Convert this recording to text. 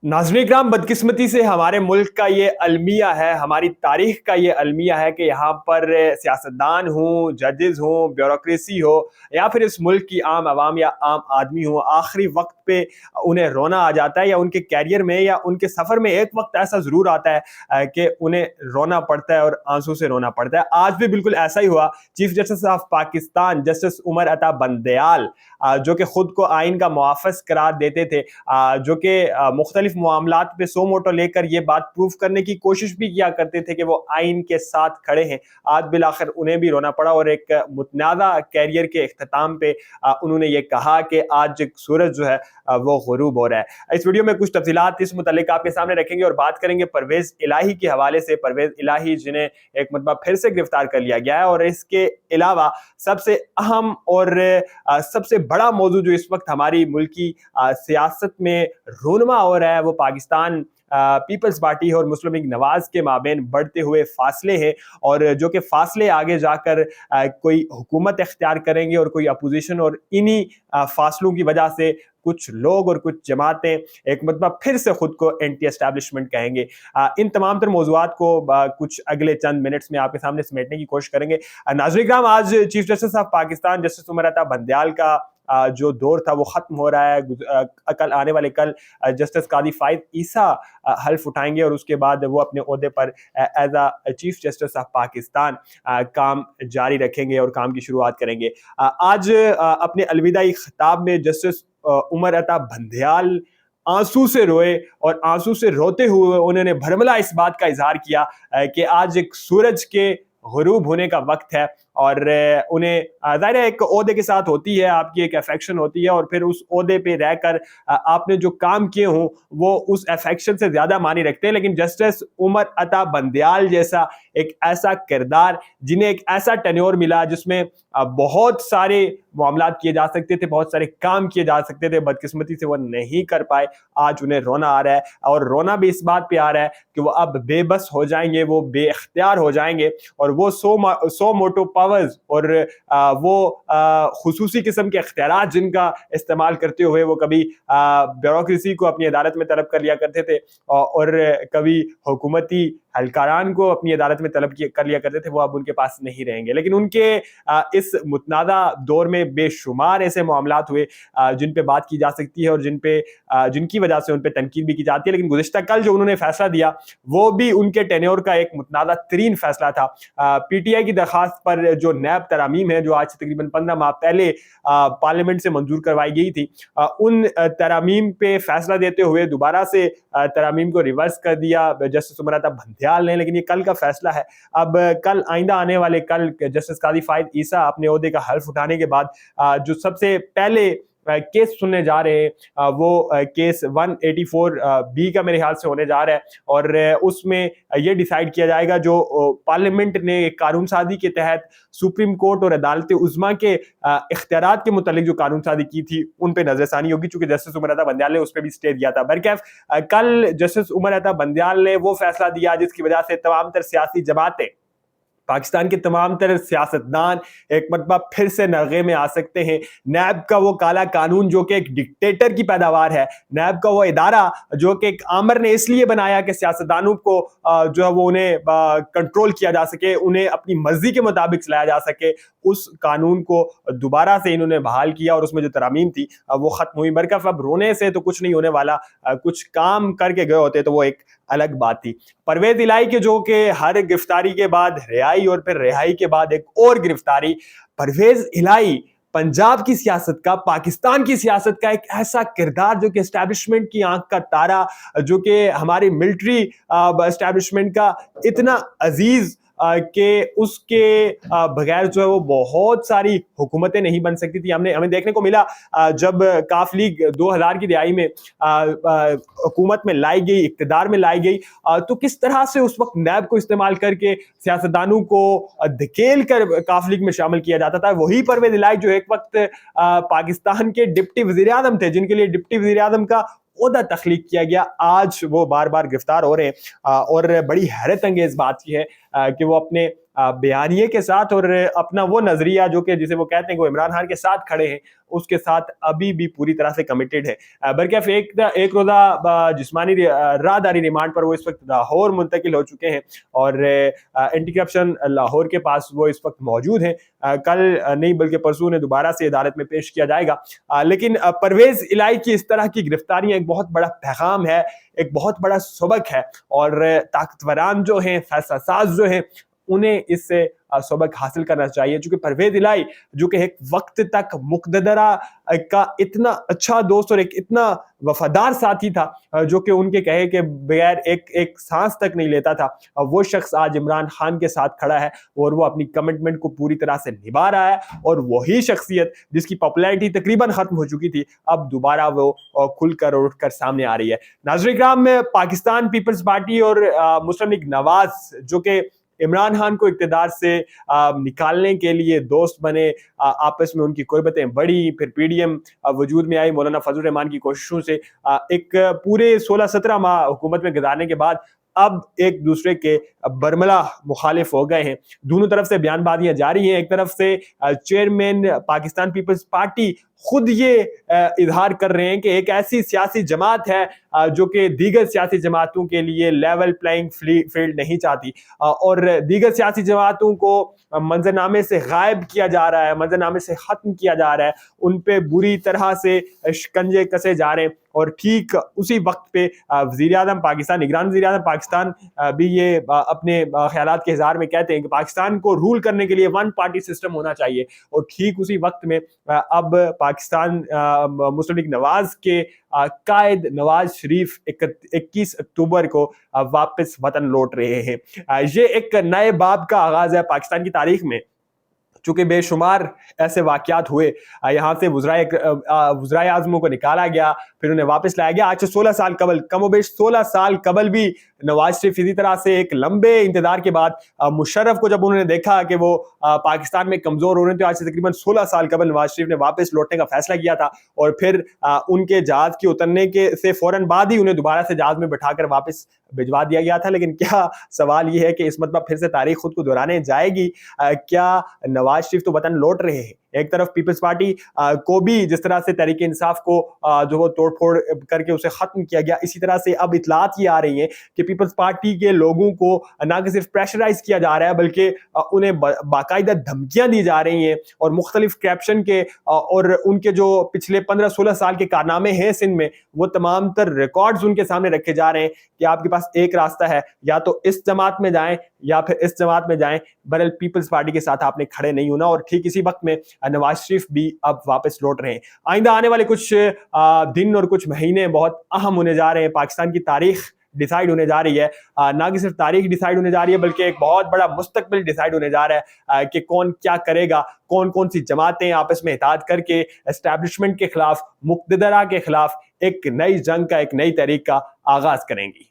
नाज़रीन इकराम, बदकिस्मती से हमारे मुल्क का ये अलमिया है, हमारी तारीख का ये अलमिया है कि यहाँ पर सियासतदान हों, जजेस हों, ब्यूरोक्रेसी हो या फिर इस मुल्क की आम आवाम या आम आदमी हो, आखिरी वक्त पे उन्हें रोना आ जाता है या उनके कैरियर में या उनके सफ़र में एक वक्त ऐसा ज़रूर आता है कि उन्हें रोना पड़ता है और आंसू से रोना पड़ता है। आज भी बिल्कुल ऐसा ही हुआ। Chief justice of Pakistan justice Umar Ata Bandial, जो कि खुद को आइन का मुआफ़िज़ करार देते थे, जो कि मुख्तलिफ मामलात पे सो मोटो लेकर ये बात प्रूव करने की कोशिश भी किया करते थे कि वो आइन के साथ खड़े हैं। आज बिलाखिर उन्हें भी रोना पड़ा और एक मुतनाज़ा कैरियर के इख्तिताम पे उन्होंने ये कहा कि आज सूरज जो है वो गुरूब हो रहा है। इस वीडियो में कुछ तफसीलात इस मुतल्लिक आपके सामने रखेंगे और बात करेंगे परवेज़ इलाही के हवाले से। परवेज़ इलाही जिन्हें एक मरतबा फिर से गिरफ्तार कर लिया गया है, और इसके अलावा सबसे अहम और सबसे बड़ा मौजू जो इस वक्त हमारी मुल्की सियासत में रूनमा हो रहा है वो पाकिस्तान पीपल्स पार्टी और मुस्लिम लीग नवाज के माबेन बढ़ते हुए फासले हैं, और जो कि फासले आगे जाकर कोई हुकूमत इख्तियार करेंगे और कोई अपोजिशन, और इन्हीं फासलों की वजह से कुछ लोग और कुछ जमातें एक मरतबा फिर से खुद को एंटी एस्टैब्लिशमेंट कहेंगे। इन तमाम तर मौज़ूआत को कुछ अगले चंद मिनट्स में आपके सामने समेटने की कोशिश करेंगे। नाज़रीन इकराम, आज chief justice of Pakistan justice Umar Ata Bandial का जो दौर था वो ख़त्म हो रहा है। कल आने वाले कल जस्टिस कादी फ़ाइज़ ईसा हल्फ उठाएंगे और उसके बाद वो अपने ओहदे पर as a chief justice of Pakistan काम जारी रखेंगे और काम की शुरुआत करेंगे। आज अपने अलविदाई खिताब में जस्टिस उमर अता बंदयाल आंसू से रोए, और आंसू से रोते हुए उन्होंने भरमला इस बात का इजहार किया कि आज एक सूरज के गुरूब होने का वक्त है, और उन्हें ज़ाहिर है एक ओहदे के साथ होती है, आपकी एक अफेक्शन होती है, और फिर उस ओहदे पे रहकर आपने जो काम किए हों वो उस अफेक्शन से ज़्यादा मानी रखते हैं। लेकिन जस्टिस उमर अता बंदयाल जैसा एक ऐसा किरदार, जिन्हें एक ऐसा टेन्योर मिला जिसमें बहुत सारे मामलात किए जा सकते थे, बहुत सारे काम किए जा सकते थे, बदकिस्मती से वो नहीं कर पाए। आज उन्हें रोना आ रहा है, और रोना भी इस बात पे आ रहा है कि वो अब बेबस हो जाएंगे, वो बेख्तियार हो जाएंगे, और वो सो मोटो पावर्स और वो खुसूसी किस्म के इख्तियारात जिनका इस्तेमाल करते हुए वो कभी ब्यूरोक्रेसी को अपनी अदालत में तलब कर लिया करते थे, और कभी हुकूमती हलकारान को अपनी अदालत में तलब कर लिया करते थे, वो अब उनके पास नहीं रहेंगे। लेकिन उनके इस मुतनाज़ा दौर में बेशुमार ऐसे मामलात हुए जिन पे बात की जा सकती है और जिनकी वजह से उन पे तनकीद भी की जाती है। लेकिन गुज़िश्ता कल जो उन्होंने फैसला दिया वो भी उनके टेन्योर का एक मुतनाज़ा तरीन फैसला था। पीटीआई की दरखास्त पर जो नैब तरामीम है, जो आज से तकरीबन 15 माह पहले पार्लियामेंट से मंजूर करवाई गई थी, उन तरामीम पे फैसला देते हुए दोबारा से तरामीम को रिवर्स कर दिया जस्टिस उमर अता बंदयाल ने। लेकिन ये कल का फैसला है। अब कल आइंदा आने वाले कल जस्टिस कादी फ़ाइज़ ईसा अपने ओहदे का हल्फ उठाने के बाद जो सबसे पहले केस सुनने जा रहे हैं वो केस 184 बी का मेरे ख्याल से होने जा रहा है, और उसमें ये डिसाइड किया जाएगा जो पार्लियामेंट ने कानून साजी के तहत सुप्रीम कोर्ट और अदालत उज़्मा के इख्तियारात के मुतालिक जो कानून साजी की थी उन पे नजरसानी होगी, चूंकि जस्टिस उमर अता बंदयाल ने उस पर भी स्टे दिया था। बरकैफ कल जस्टिस उमर अता बंदयाल ने वो फैसला दिया जिसकी वजह से तमाम तर सियासी जमातें, पाकिस्तान के तमाम तरह सियासतदान एक मरतबा फिर से नरगे में आ सकते हैं। नैब का वो काला कानून जो कि एक डिक्टेटर की पैदावार है, नैब का वो इदारा जो कि एक आमर ने इसलिए बनाया कि सियासतदानों को जो है वो उन्हें कंट्रोल किया जा सके, उन्हें अपनी मर्जी के मुताबिक चलाया जा सके, उस कानून को दोबारा से इन्होंने बहाल किया, और उसमें जो तरामीम थी वो खत्म हुई। बरकफ अब रोने से तो कुछ नहीं होने वाला, कुछ काम करके गए होते तो वो एक अलग बात थी। परवेज इलाही के जो कि हर गिरफ्तारी के बाद रिहाई और फिर रिहाई के बाद एक और गिरफ्तारी, परवेज इलाही पंजाब की सियासत का, पाकिस्तान की सियासत का एक ऐसा किरदार जो कि एस्टैब्लिशमेंट की आंख का तारा, जो कि हमारी मिलिट्री एस्टैब्लिशमेंट का इतना अजीज कि उसके बगैर जो है वो बहुत सारी हुकूमतें नहीं बन सकती थी। हमें देखने को मिला जब काफ लीग 2000 की दिहाई में हुकूमत में लाई गई, इक्तदार में लाई गई, तो किस तरह से उस वक्त नैब को इस्तेमाल करके सियासतदानों को धकेल कर काफ लीग में शामिल किया जाता था। वही परवेज इलाही जो एक वक्त पाकिस्तान के डिप्टी वजीर आज़म थे, जिनके लिए डिप्टी वजीर आज़म का ओहदा तख्लीक किया गया, आज वो बार बार गिरफ्तार हो रहे हैं। और बड़ी हैरत अंगेज बात की है कि वो अपने بیانیے کے ساتھ اور اپنا وہ نظریہ جو کہ جسے وہ کہتے ہیں کہ وہ عمران خان کے ساتھ کھڑے ہیں اس کے ساتھ ابھی بھی پوری طرح سے کمیٹڈ ہے۔ برکیف ایک روزہ جسمانی راہداری ریمانڈ پر وہ اس وقت لاہور منتقل ہو چکے ہیں اور اینٹی کرپشن لاہور کے پاس وہ اس وقت موجود ہیں۔ کل نہیں بلکہ پرسوں انہیں دوبارہ سے عدالت میں پیش کیا جائے گا۔ لیکن پرویز الہی کی اس طرح کی گرفتاریاں ایک بہت بڑا پیغام ہے، ایک بہت بڑا سبق ہے، اور طاقتوران جو ہیں، فیصلہ ساز جو ہیں، انہیں اس سے سبق حاصل کرنا چاہیے، چونکہ پرویز الہی جو کہ ایک وقت تک مقتدرہ کا اتنا اچھا دوست اور ایک اتنا وفادار ساتھی تھا جو کہ ان کے کہے کہ بغیر ایک سانس تک نہیں لیتا تھا، وہ شخص آج عمران خان کے ساتھ کھڑا ہے اور وہ اپنی کمٹمنٹ کو پوری طرح سے نبھا رہا ہے، اور وہی شخصیت جس کی پاپولیرٹی تقریباً ختم ہو چکی تھی اب دوبارہ وہ کھل کر اور اٹھ کر سامنے آ رہی ہے۔ ناظرین کرام، پاکستان پیپلز پارٹی اور مسلم لیگ نواز جو کہ عمران خان کو اقتدار سے نکالنے کے لیے دوست بنے، آپس میں ان کی قربتیں بڑھی، پھر پی ڈی ایم وجود میں آئی مولانا فضل الرحمان کی کوششوں سے، ایک پورے 16-17 ماہ حکومت میں گزارنے کے بعد اب ایک دوسرے کے برملا مخالف ہو گئے ہیں۔ دونوں طرف سے بیان بازیاں جاری ہیں۔ ایک طرف سے چیئرمین پاکستان پیپلز پارٹی خود یہ اظہار کر رہے ہیں کہ ایک ایسی سیاسی جماعت ہے جو کہ دیگر سیاسی جماعتوں کے لیے لیول پلینگ فیلڈ نہیں چاہتی، اور دیگر سیاسی جماعتوں کو منظرنامے سے غائب کیا جا رہا ہے، منظرنامے سے ختم کیا جا رہا ہے، ان پہ بری طرح سے شکنجے کسے جا رہے ہیں۔ اور ٹھیک اسی وقت پہ وزیر اعظم پاکستان، نگران وزیر اعظم پاکستان بھی یہ اپنے خیالات کے اظہار میں کہتے ہیں کہ پاکستان کو رول کرنے کے لیے ون پارٹی سسٹم ہونا چاہیے، اور ٹھیک اسی وقت میں اب پاکستان مسلم لیگ نواز کے قائد نواز شریف 21 اکتوبر کو واپس وطن لوٹ رہے ہیں۔ یہ ایک نئے باب کا آغاز ہے پاکستان کی تاریخ میں، چونکہ بے شمار ایسے واقعات ہوئے، یہاں سے وزرائے اعظموں کو نکالا گیا، پھر انہیں واپس لایا گیا۔ آج سے 16 سال قبل، کم و بیش 16 سال قبل بھی نواز شریف اسی طرح سے ایک لمبے انتظار کے بعد مشرف کو جب انہوں نے دیکھا کہ وہ پاکستان میں کمزور ہو رہے ہیں، تو آج سے تقریباً 16 سال قبل نواز شریف نے واپس لوٹنے کا فیصلہ کیا تھا، اور پھر ان کے جہاز کے اترنے کے سے فوراً بعد ہی انہیں دوبارہ سے جہاز میں بٹھا کر واپس بھجوا دیا گیا تھا۔ لیکن کیا سوال یہ ہے کہ اس مرتبہ پھر سے تاریخ خود کو دہرانے جائے گی؟ کیا نواز شریف تو وطن لوٹ رہے ہیں، ایک طرف پیپلز پارٹی کو بھی جس طرح سے تحریک انصاف کو جو وہ توڑ پھوڑ کر کے اسے ختم کیا گیا، اسی طرح سے اب اطلاعات یہ آ رہی ہیں کہ پیپلز پارٹی کے لوگوں کو نہ کہ صرف پریشرائز کیا جا رہا ہے بلکہ انہیں باقاعدہ دھمکیاں دی جا رہی ہیں، اور مختلف کرپشن کے اور ان کے جو پچھلے 15-16 سال کے کارنامے ہیں سندھ میں، وہ تمام تر ریکارڈز ان کے سامنے رکھے جا رہے ہیں کہ آپ کے پاس ایک راستہ ہے، یا تو اس جماعت میں جائیں یا پھر اس جماعت میں جائیں، بہرحال پیپلز پارٹی کے ساتھ آپ نے کھڑے نہیں ہونا۔ اور ٹھیک اسی وقت میں نواز شریف بھی اب واپس لوٹ رہے ہیں۔ آئندہ آنے والے کچھ دن اور کچھ مہینے بہت اہم ہونے جا رہے ہیں، پاکستان کی تاریخ ڈیسائیڈ ہونے جا رہی ہے، نہ کہ صرف تاریخ ڈیسائیڈ ہونے جا رہی ہے بلکہ ایک بہت بڑا مستقبل ڈیسائیڈ ہونے جا رہا ہے کہ کون کیا کرے گا، کون کون سی جماعتیں آپس میں اتحاد کر کے اسٹیبلشمنٹ کے خلاف، مقتدرہ کے خلاف ایک نئی جنگ کا، ایک نئی تحریک کا آغاز کریں گی۔